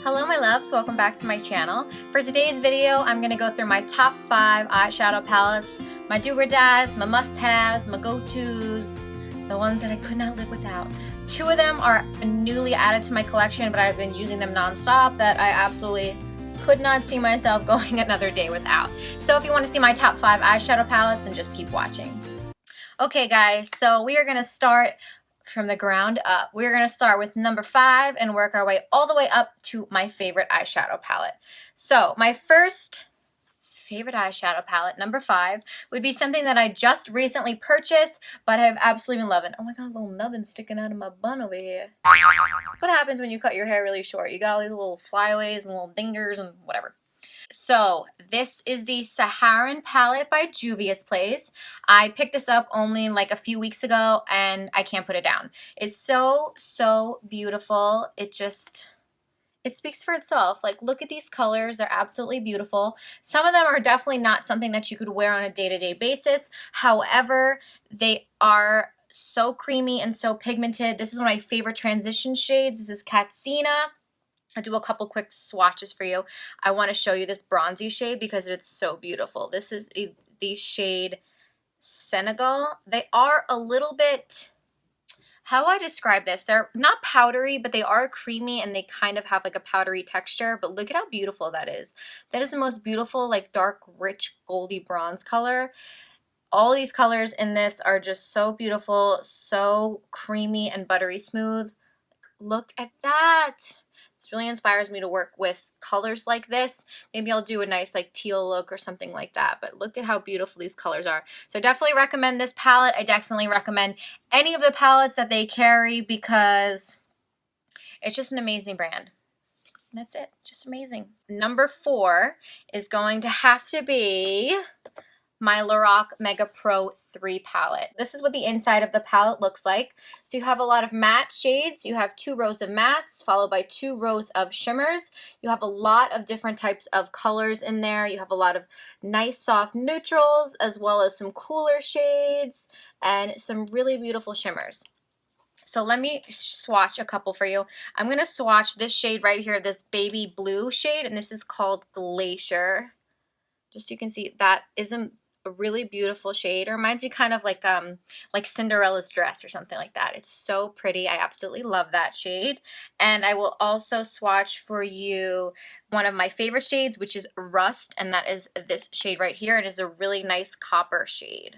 Hello my loves, welcome back to my channel. For today's video, I'm going to go through my top 5 eyeshadow palettes, my do-or-dies, my must-haves, my go-tos, the ones that I could not live without. 2 of them are newly added to my collection, but I've been using them non-stop that I absolutely could not see myself going another day without. So if you want to see my top 5 eyeshadow palettes, then just keep watching. Okay guys, so we are going to start from the ground up. We're going to start with number 5 and work our way all the way up to my favorite eyeshadow palette. So my first favorite eyeshadow palette, number 5, would be something that I just recently purchased, but I've absolutely been loving. Oh my god, a little nubbin sticking out of my bun over here. That's what happens when you cut your hair really short. You got all these little flyaways and little dingers and whatever. So this is the Saharan palette by Juvia's Place. I picked this up only like a few weeks ago and I can't put it down. It's so beautiful. It speaks for itself. Like, look at these colors. They're absolutely beautiful. Some of them are definitely not something that you could wear on a day-to-day basis. However, they are so creamy and so pigmented. This is one of my favorite transition shades. This is Christina. I'll do a couple quick swatches for you. I want to show you this bronzy shade because it's so beautiful. This is the shade Senegal. They are a little bit, how do I describe this? They're not powdery, but they are creamy and they kind of have like a powdery texture. But look at how beautiful that is. That is the most beautiful, like dark, rich, goldy bronze color. All these colors in this are just so beautiful, so creamy and buttery smooth. Look at that. This really inspires me to work with colors like this. Maybe I'll do a nice like teal look or something like that. But look at how beautiful these colors are. So I definitely recommend this palette. I definitely recommend any of the palettes that they carry because it's just an amazing brand. And that's it. Just amazing. Number 4 is going to have to be my Lorac Mega Pro 3 palette. This is what the inside of the palette looks like. So you have a lot of matte shades. You have 2 rows of mattes followed by 2 rows of shimmers. You have a lot of different types of colors in there. You have a lot of nice soft neutrals as well as some cooler shades and some really beautiful shimmers. So let me swatch a couple for you. I'm going to swatch this shade right here, this baby blue shade, and this is called Glacier. Just so you can see, that is a really beautiful shade. It reminds me kind of like Cinderella's dress or something like that. It's so pretty. I absolutely love that shade. And I will also swatch for you one of my favorite shades, which is Rust, and that is this shade right here. It is a really nice copper shade.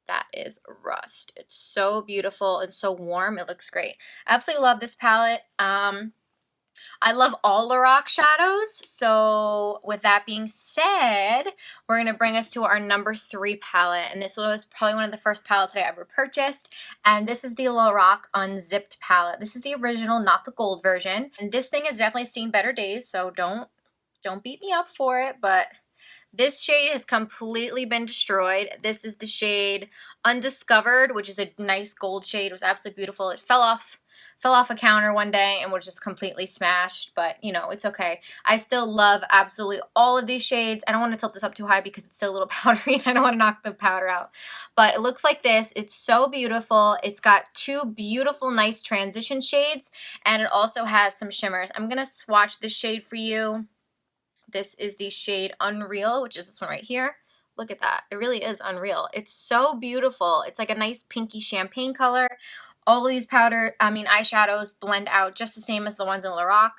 That is Rust. It's so beautiful and so warm. It looks great. I absolutely love this palette. I love all Lorac shadows, so with that being said, we're going to bring us to our number 3 palette, and this was probably one of the first palettes that I ever purchased, and this is the Lorac Unzipped palette. This is the original, not the gold version, and this thing has definitely seen better days, so don't beat me up for it, but this shade has completely been destroyed. This is the shade Undiscovered, which is a nice gold shade. It was absolutely beautiful. It fell off a counter one day and was just completely smashed, but you know, it's okay. I still love absolutely all of these shades. I don't want to tilt this up too high because it's still a little powdery and I don't want to knock the powder out, but it looks like this. It's so beautiful. It's got 2 beautiful, nice transition shades, and it also has some shimmers. I'm going to swatch this shade for you. This is the shade Unreal, which is this one right here. Look at that. It really is unreal. It's so beautiful. It's like a nice pinky champagne color. All of these eyeshadows blend out just the same as the ones in Lorac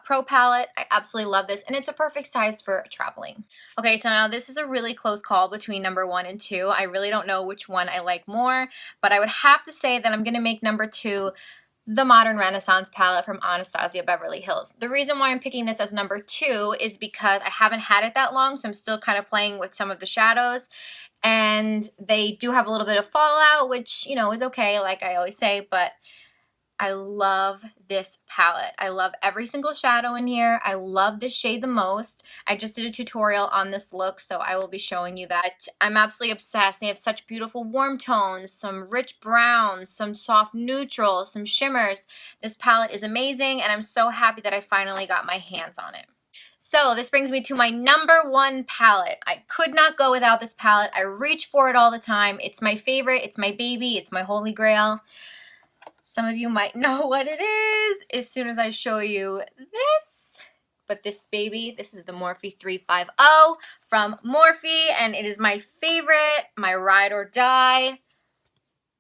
Pro palette. I absolutely love this, and it's a perfect size for traveling. Okay, so now this is a really close call between number 1 and 2. I really don't know which one I like more, but I would have to say that I'm going to make number 2 the Modern Renaissance palette from Anastasia Beverly Hills. The reason why I'm picking this as number 2 is because I haven't had it that long, so I'm still kind of playing with some of the shadows, and they do have a little bit of fallout, which, you know, is okay, like I always say, but I love this palette. I love every single shadow in here. I love this shade the most. I just did a tutorial on this look, so I will be showing you that. I'm absolutely obsessed. They have such beautiful warm tones, some rich browns, some soft neutrals, some shimmers. This palette is amazing, and I'm so happy that I finally got my hands on it. So this brings me to my number 1 palette. I could not go without this palette. I reach for it all the time. It's my favorite. It's my baby. It's my holy grail. Some of you might know what it is as soon as I show you this. But this baby, this is the Morphe 350 from Morphe, and it is my favorite, my ride or die.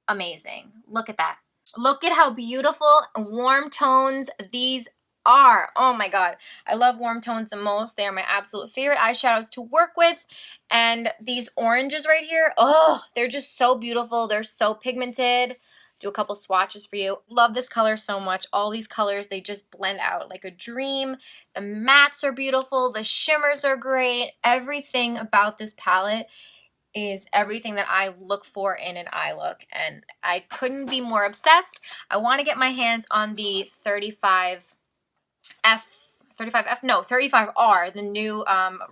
Amazing. Look at that. Look at how beautiful warm tones these are. Oh my god. I love warm tones the most. They are my absolute favorite eyeshadows to work with. And these oranges right here, oh, they're just so beautiful. They're so pigmented. Do a couple swatches for you. Love this color so much. All these colors, they just blend out like a dream. The mattes are beautiful. The shimmers are great. Everything about this palette is everything that I look for in an eye look, and I couldn't be more obsessed. I want to get my hands on the 35R, the new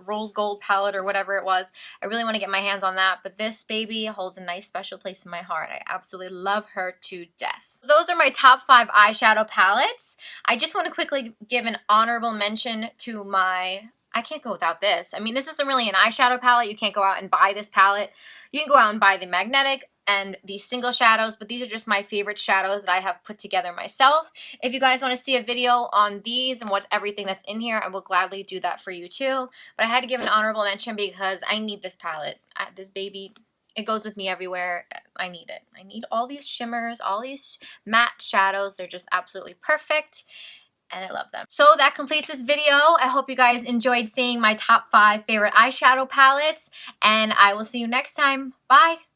rose gold palette or whatever it was. I really want to get my hands on that, but this baby holds a nice special place in my heart. I absolutely love her to death. Those are my top 5 eyeshadow palettes. I just want to quickly give an honorable mention to my... I can't go without this. I mean, this isn't really an eyeshadow palette. You can't go out and buy this palette. You can go out and buy the magnetic and the single shadows, but these are just my favorite shadows that I have put together myself. If you guys want to see a video on these and what's everything that's in here, I will gladly do that for you too. But I had to give an honorable mention because I need this palette. This baby, it goes with me everywhere. I need it. I need all these shimmers, all these matte shadows. They're just absolutely perfect, and I love them. So that completes this video. I hope you guys enjoyed seeing my top 5 favorite eyeshadow palettes, and I will see you next time. Bye!